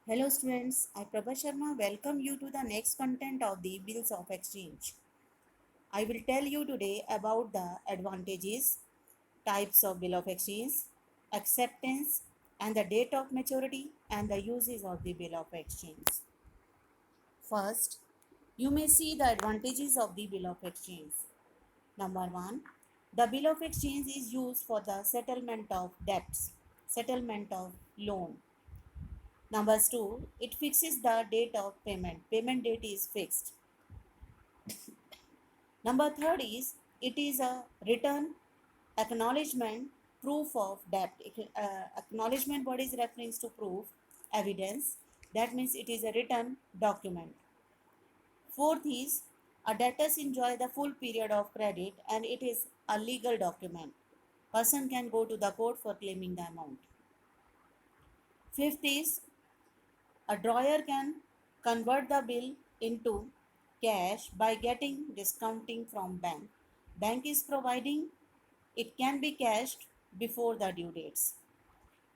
Hello students, I Prabha Sharma welcome you to the next content of the Bills of Exchange. I will tell you today about the advantages, types of bill of exchange, acceptance and the date of maturity and the uses of the bill of exchange. First, you may see the advantages of the bill of exchange. Number 1, the bill of exchange is used for the settlement of debts, settlement of loan. Number 2, it fixes the date of payment. Payment date is fixed. Number 3 is it is a written acknowledgement proof of debt. Acknowledgement what is reference to proof, evidence. That means it is a written document. Fourth is a debtors enjoy the full period of credit and it is a legal document. Person can go to the court for claiming the amount. Fifth is a drawer can convert the bill into cash by getting discounting from bank. Bank is providing it can be cashed before the due dates.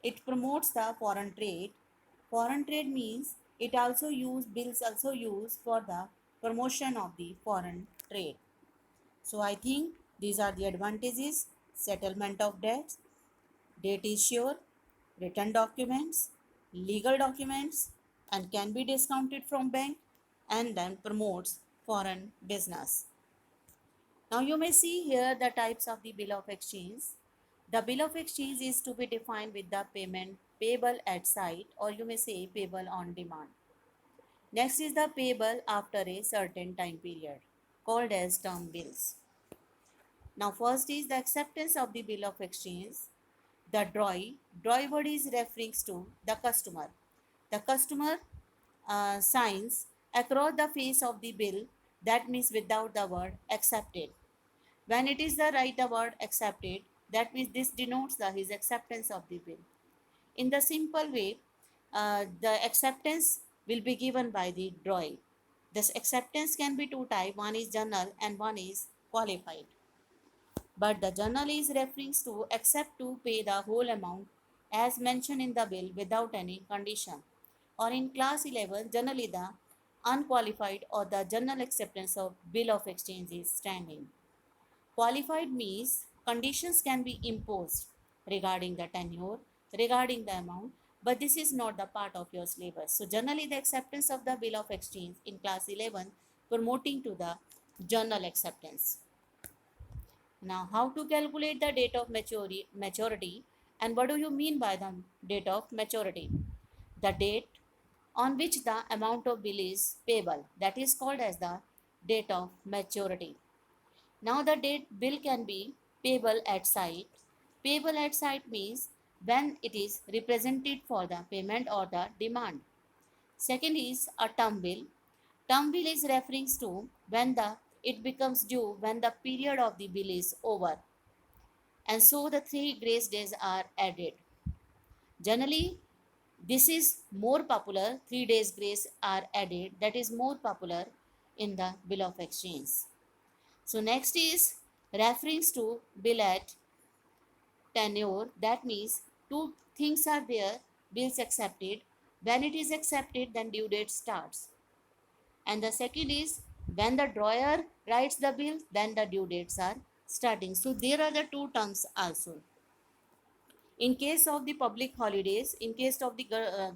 It promotes the foreign trade. Foreign trade means it also use bills also used for the promotion of the foreign trade. So I think these are the advantages: settlement of debts, date is sure, written documents, legal documents, and can be discounted from bank, and then promotes foreign business. Now you may see here the types of the bill of exchange. The bill of exchange is to be defined with the payment payable at sight, or you may say payable on demand. Next is the payable after a certain time period, called as term bills. Now first is the acceptance of the bill of exchange. The DROI word is referring to the customer. The customer signs across the face of the bill, that means without the word accepted. When it is the write the word accepted, that means this denotes his acceptance of the bill. In the simple way, the acceptance will be given by the DROI. This acceptance can be two types, one is general and one is qualified. But the journal is referring to accept to pay the whole amount as mentioned in the bill without any condition. Or in class 11, generally the unqualified or the general acceptance of bill of exchange is standing. Qualified means conditions can be imposed regarding the tenure, regarding the amount, but this is not the part of your syllabus. So generally the acceptance of the bill of exchange in class 11 promoting to the general acceptance. Now, how to calculate the date of maturity and what do you mean by the date of maturity? The date on which the amount of bill is payable, that is called as the date of maturity. Now, the date bill can be payable at sight. Payable at sight means when it is represented for the payment or the demand. Second is a term bill. Term bill is referring to when it becomes due when the period of the bill is over, and so the 3 grace days are added. Generally, this is more popular, 3 days grace are added, that is more popular in the bill of exchange. So next is reference to bill at tenure, that means two things are there, bills accepted. When it is accepted, then due date starts. And the second is when the drawer writes the bill, then the due dates are starting. So there are the two terms also. In case of the public holidays, in case of the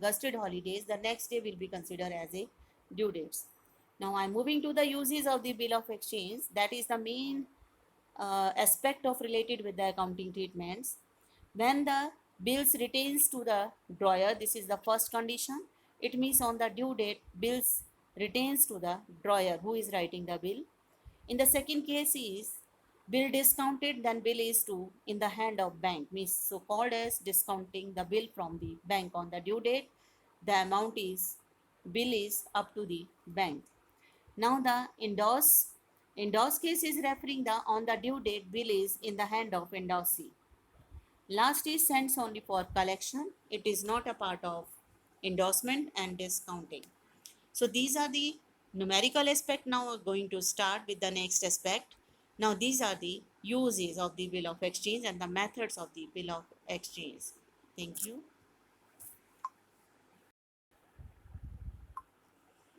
gusted holidays, the next day will be considered as a due dates. Now I'm moving to the uses of the bill of exchange. That is the main aspect of related with the accounting treatments. When the bills retains to the drawer, this is the first condition. It means on the due date, bills retains to the drawer who is writing the bill. In the second case is bill discounted, then bill is to in the hand of bank, means so called as discounting the bill from the bank on the due date. The amount is bill is up to the bank. Now the endorse case is referring the on the due date bill is in the hand of endorsee. Last is sends only for collection. It is not a part of endorsement and discounting. So these are the numerical aspect. Now we're going to start with the next aspect. Now these are the uses of the bill of exchange and the methods of the bill of exchange. Thank you.